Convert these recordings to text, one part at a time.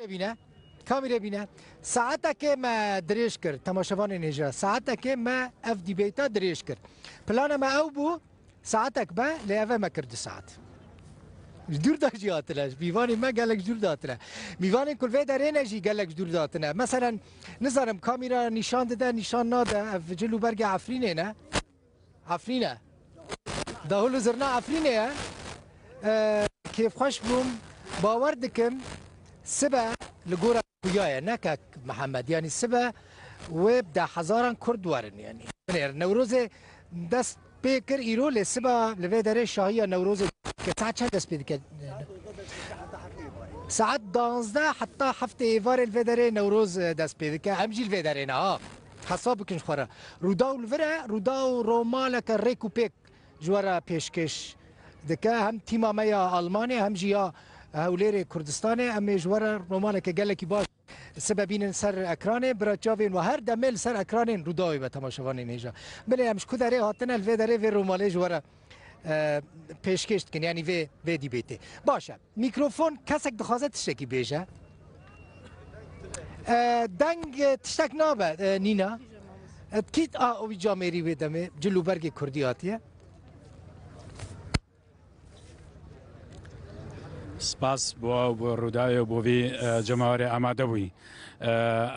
بینه کامیره بینه ساعته که ما دریش کرد تماشاوان نیجا ساعته که ما اف دیبیتا دریش کرد پلان ما او بو ساعتك با لیاوه ما کرد ساعت جدور دا جی آتلاش میوانی ما گلک جدور داتنه میوانی کل وی داره نجی گلک جدور داتنه مثلا نظرم کامیرا نشان ده نشان ناده اف جلو برگ عفرینه نه عفرینه ده هلو زرنا عفرینه كيف خوش بوم باور دكم سبا لجورا كويايا نكك محمد يعني سبا وبدا حزارا كرد ورن يعني نوروز دست بيكر ايرو لسبا لفيدري شاهيه نوروز كساعات شد دست بيك ساعات 12 حتى هفته ايفار الفيدري نوروز دست بيك همجي الفيدري ها حسابك نخورا روداو الفرا روداو رومالك ريكو بيك جوارا بيشكش دكا هم تيما مايا ألمانيا هم جيا هوليري كردستاني هم جوارا رومانا كجلكي باش سببين سر أكراني براتجافين وهر دمل سر أكراني روداوي بتماشواني نيجا بله همش كداري هاتنا الفيداري في رومالي جوارا پیشکش کن یعنی وی دی بیته باشه میکروفون کسک دخوازه تشکی بیجه دنگ تشتک نابه نینا کیت اوی جامعی ویدمه جلو برگ کردیاتیه سپاس بو رودای بو وی جمهوری آماده بوی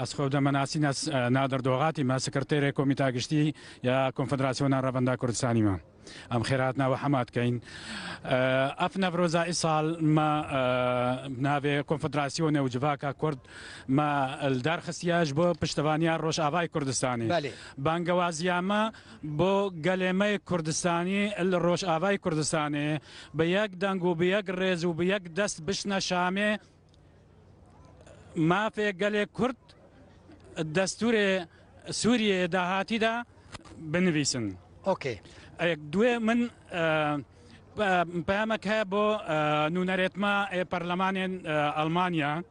از خود مناسی ناس نادر دوغاتی ما سکرتیر کمیته گشتی یا کنفدراسیون روندا کردستانی ما ام خیراتنا و حماد کین اف نوروزا ایصال ما ناوی کنفدراسیون و جواکا کرد ما الدار خسیاج بو پشتوانیا روش آوای کردستانی بانگوازیا ما بو گلیمه کردستانی الروش آوای کردستانی بیاک دنگو بیاک ریز و بیاک دست بشنا شامه ما في قال كرد الدستور سوريا دهاتي دا بنفيسن اوكي دوي من بامك هابو نونريت ما برلمان المانيا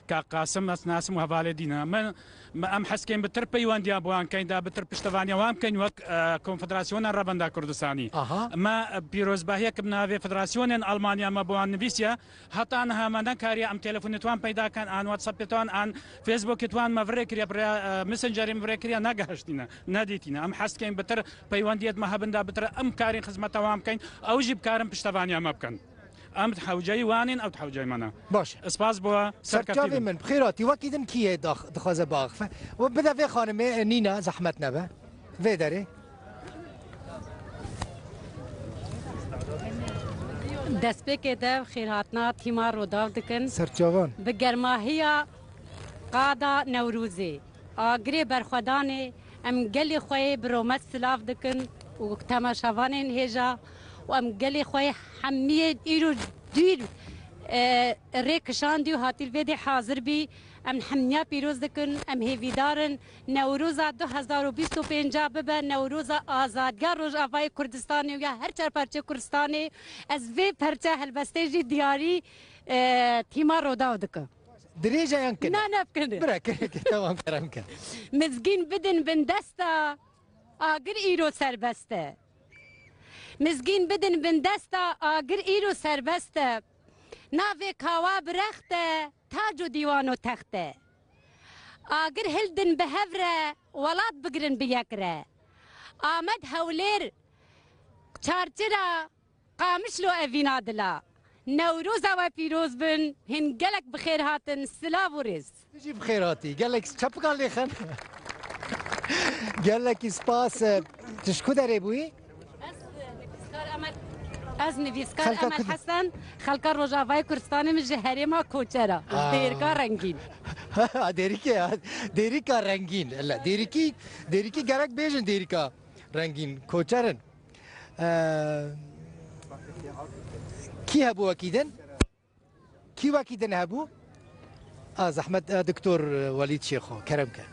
كقاسم ناسم وهفالدينا من ام حسكين بتر بيوان ديابوان كاين دا بتر بشتفانيا وام كاين وك كونفدراسيون الربندا كردستاني ما بيروز باهيك بنافي فدراسيون المانيا ما بوان نفيسيا حتى انها ما نكاري ام تليفون توان بيدا كان ان واتساب توان ان فيسبوك توان ما فريكريا ماسنجر فريكريا ناغاشتينا ناديتينا ام حسكين بتر بيوان ديت ما هبندا بتر ام كارين خدمه وام كاين او جيب كارم بشتفانيا ما بكن ام تحوجي وانين او تحوجي منا باش اسباس بوا سركاتي من بخيراتي وكيدن كي دخوازه باغ وبدا في خانم نينا زحمتنا به في داري دست بكده خيراتنا تيمار وداو دكن سرچاوان بگرماهيا قادا نوروزي اگري برخداني ام قلي خوي برومت سلاف دكن وتماشاوانين هيجا وام قلي خوي حميد ايرو دير ريك شانديو هاتي الفيدي حاضر بي ام حميا بيروز دكن ام هيفيدارن نوروزا 2025 ببا نوروزا آزادگار روز آوای کردستانی و یا هر چهار پرچه کردستانی از وی پرچه هلبستیجی دیاری تیما رودا دکن دريجة يمكن نا نبكن برك تمام كلام كان مزگین بدن بندستا آگر ایرو سربسته مزگین بدن بندستا آگر ایرو سربسته ناوی کاوا برخته تاج و دیوان و تخته آگر هلدن بهوره ولاد بگرن بیکره آمد هولیر چارچرا قامشلو اوینا دلا نوروز و پیروز بن هنگلک بخیر هاتن سلاو و رز تجي بخيراتي قال لك شبك قال لي خن قال لك سباس تشكو داري بوي از نویسکار امل حسن خلق روجاوای کردستان من جهری ما کوچرا دیرکا رنگین دیریکا رنگین لا دیریکی گرک بیجن دیریکا رنگین کوچرن کی هبو اكيدن کی واكيدن هبو زحمت دكتور وليد شيخو كرمك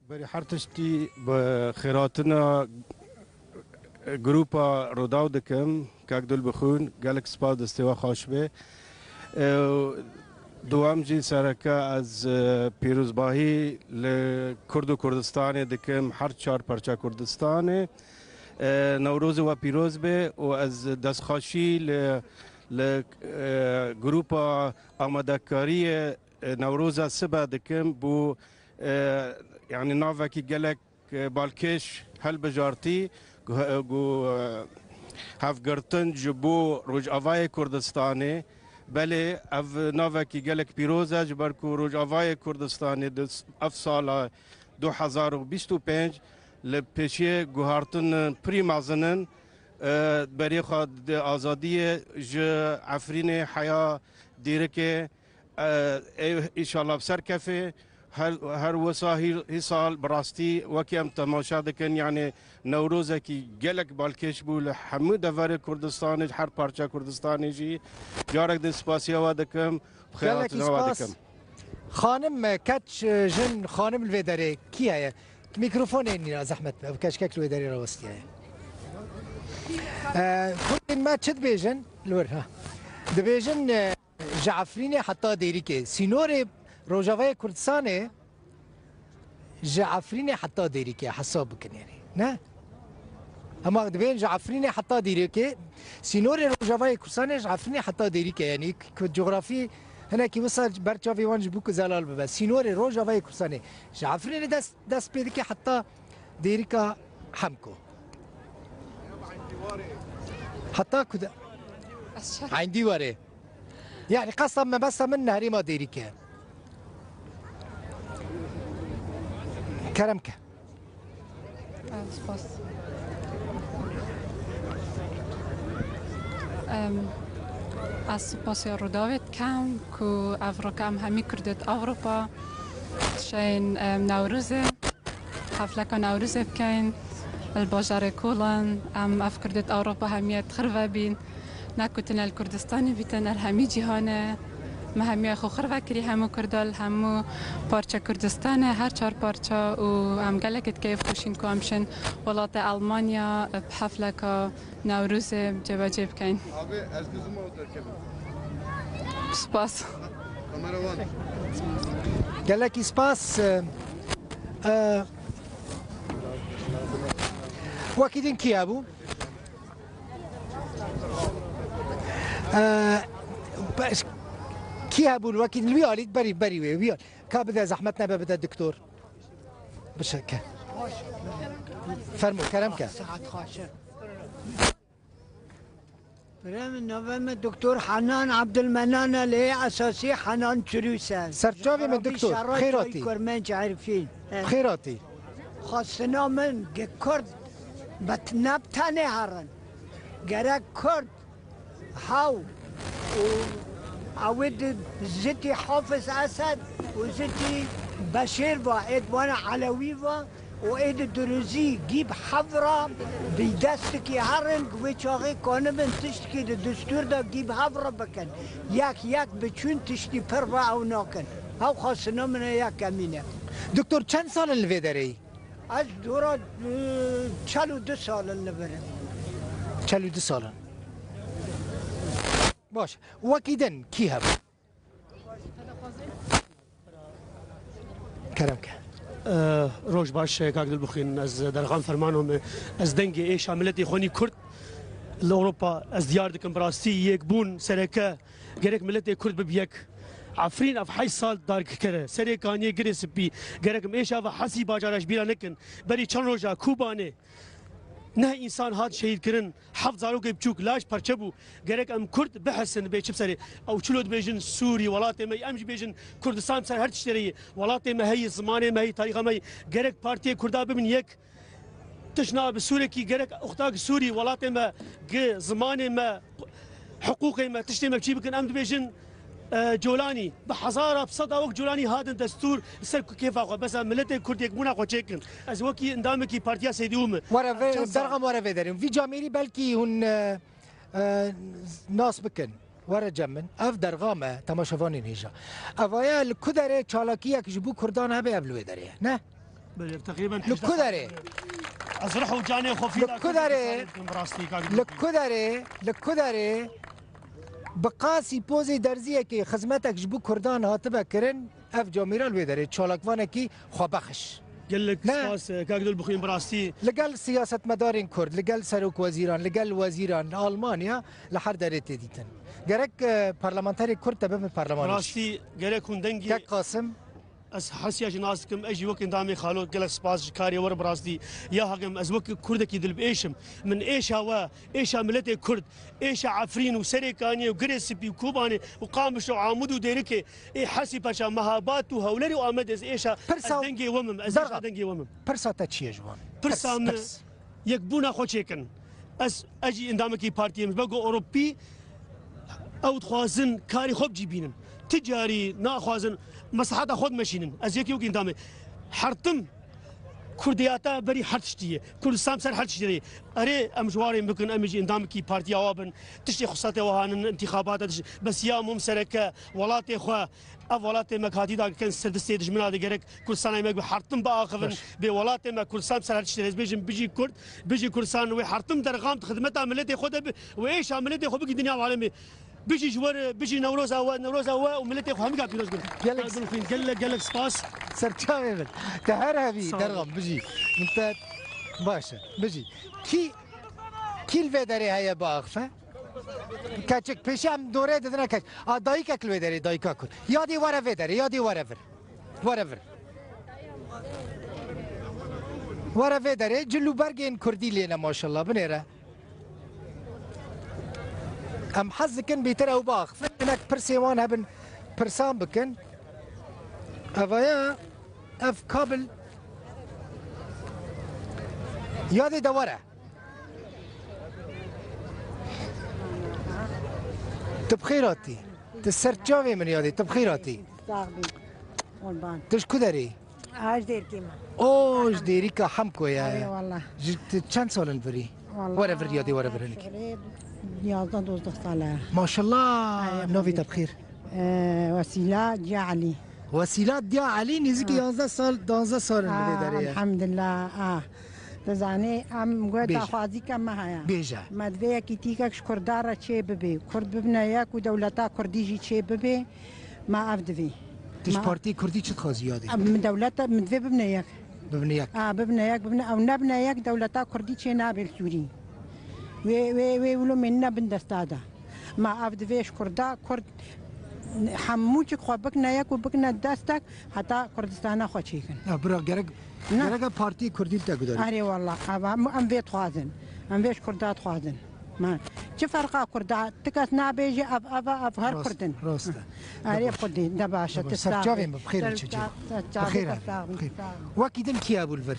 بري حرتشتي بخيراتنا جروبا روداو دكم كاك دول بخون قالك سبا دستوا خاشبه دوام جي سركا از پیروز باهی لكرد و كردستان دكم هر چار پرچا كردستان نوروز و پیروز به و از دستخاشی لجروبا آمادكارية نوروزا سبا دكم بو يعني نافاكي جلك بالكش هل بجارتي جو هفگرتن جبو روج آوای کردستانی بله اف نافاکی گلک پیروزه جبرکو روج آوای کردستانی اف سال 2025 لپیشی گوهارتن پریمازنن برای خود آزادی ج عفرین حیا دیره که ایشالله بسر کفه هر وسا هی سال براستی وکی ام تماشا دکن یعنی نوروزه کی گلک بالکش بول همه دور کردستان هر پارچه کردستانی جی جارک دن سپاسیا و دکم خیرات نوا دکم خانم کچ جن خانم الویدره کیه میکروفون اینی زحمت کچ کچ الویدره راستیه كل ما تشد بيجن لورها دبيجن جعفريني حتى ديريكي سينوري روجافاي كردستاني جعفريني حتى ديريكي حسابك يعني نه اما دبين جعفريني حتى ديريكي سينوري روجافاي كردستاني جعفريني حتى ديريكي يعني كجغرافي هنا كي وصل برشافي وانج بوك زلال بس سينوري روجافاي كردستاني جعفريني داس بيديكي حتى ديريكا حمكو حتى كده عندي وري يعني قسم ما بس من نهري ما ديري كان كرمك سپاس از سپاس روداوید کم که افریقا هم همی کردت اروپا شین نوروز حفلک نوروز بکن الباجار كولان ام افكردت اوروبا هميت خرفه بين ناكوتن الكردستاني بيتن الهمي جهانه ما همي اخو خرفه كري همو كردال همو بارچه كردستانه هر چار بارچه و ام گلكت كيف خوشين كو امشن ولات المانيا بحفلك نوروز جبا جيب كاين سپاس قالك سباس واكيدين كيابو كيابو الواكيد الويالي بري ويال كابدا زحمتنا ببدا الدكتور بشكل فرمو كلامك ساعات خاشة برام النوام الدكتور حنان عبد المنان اللي هي أساسي حنان تروسان سرجافي من الدكتور خيراتي كرمانش عارفين خيراتي خاصنا من كرد بتنبتني هرن جرك كرد هاو وعود زيتي حافظ أسد وزيتي بشير وإدوان علوي وإيد دروزي جيب حفرة بيدستكي هرن ويشاغي كونمن تشتكي الدستور ده جيب حفرة بكن ياك بتشون تشتي بربا أو ناكن هاو خاصنا من ياك أمينة دكتور چند سال الویدری؟ از دورا 42 سال النبرم 42 سال باش وكيدن كي هب كرمك روش باش كاك دلبخين از درغان فرمانهم از دنگي ايش عملتي خوني كرد لاوروبا از ديار دكم براستي يكبون سركه جرك ملتي كرد ببيك عفرين اف حي سال دار كره سري كاني جريس بي جرك ميشا و حسي باجارش بيرا نكن بري چن روجا كوبانه نه انسان هاد شهيد كرن حفظ زاروك بچوك لاش پرچبو جرك ام كرد بحسن بيچب سري او چلود بيجن سوري ولات ما امج بيجن كردستان سر هر تشتري ولات ما هي زمانه ما هي تاريخ ما جرك بارتي كردا بمن يك تشنا بسوري كي جرك اختاق سوري ولات ما زمانه ما حقوقي ما تشتي ما بچي بكن ام بيجن جولاني بحزارة بصدا وقت جولاني هذا الدستور سر كيف أقول بس ملتي كرد يكمون أقول شيكن از وكي اندامكي بارتيا سيديوم ورا درغم ورا فيدرين في جاميري بلكي هن ناس بكن ورا جمن اف درغامه تماشافاني نيجا افايا الكدره چالاكيه كجبو كردان هبه قبل ويدري نه تقريبا الكدره ازرحوا جاني خوفي الكدره بقاسي بوزي درزيه كي خدمتك جبو كردان هاتبه كرن اف جاميرا الويدري چالاكوانه كي خبخش قال لك ساس كاك دلبخين براستي لقال سياسة مدارين كرد لقال سروك وزيران لقال وزيران ألمانيا لحر دارت ديتن گرک پارلمانتری کرد تبه پارلمانش راستی گرک هون دنگی که قاسم از حسیاج ناسکم اجي وقت دامي خالو قال سباس كاري ور براستي يا هاكم از وقت كردك يدل بايشم من ايش هوا ايش ملتي كرد ايش عفرين وسريكاني وغريسبي وكوباني وقامش وعامود وديركي اي حسي باشا مهابات وهولري وامدز ايش دنگي ومم از دنگي ومم پرسا تا چیه جوان برسام يكبونا خوشيكن از اجي اندامكي بارتي بقو اوروبي او خوازن كاري خوب جيبينن تجاري ناخوازن مصلحت خود ماشينن از یکی وقت دامه حرتم كردياتا بري حرتشتيه كردستان سر حرتشتيه اري امجواري ممكن امجي اندامكي بارتي اوابن تشتي خصاتي وهان انتخابات بس يا مم سركه ولاتي خو اولاتي مكاتي دا كان سدستي دجمنا دغرك كردستان ما حرتم باخفن بولاتي ما كردستان سر حرتشتيه بيجي كرد بيجي كردستان وي حرتم درغام خدمت عملتي خود وايش عملتي خو بك الدنيا العالمي بيجي جوار بيجي نوروز هوا وملتي خو هم قاعد بيروز قال لك سباس سرچاوی بل تهر هبی درغم بجی انت باشه بجی کی الویدری هیا باغفه کچک پیشم دوره دادن کچ دایی که الویدری دایی که کن یادی وره ویدری یادی وره ویدری جلو برگین کردی لینا ماشاءالله بنیره ام حزكن بيتر او باغ فانك برسيوان هبن برسام بكن افايا اف كابل يادي دوره تبخيراتي تسرجاوي من يادي تبخيراتي تشكو داري هاش دير كيما اوش ديري كحمكو يا اي والله كم سال الفري ورا فري يادي ورا فري 12 ساله ما شاء الله نوفي تبخير وسيلة ديا علي وسيلات ديا علي نزكي 11 سال 12 سال الحمد لله تزاني ام قد اخوازي كما هيا بيجا مدويا كيتيكك كردارة شي ببي كرد ببناياك ودولتا كرديجي شي ببي ما افدفي تش بارتي كردي چه خازي يادي من دولتا مدوي ببناياك ببنياك او نبناياك دولتا كردي شي نابل سوري وي ولو منا بندستادا ما افدفيش كردا كرد حموچ خو بکنا یک و بکنا دستک حتی کردستان خو چیکن برا گرگ پارتی کردی تا گداری آره والله ام بیت خوازن ام بیش کردات خوازن ما چه فرقه کردات تکس نابیجی اف هر کردن راسته آره خودی دباشه سرچاویم بخیر چه بخیر وکی دن کی ابو الفر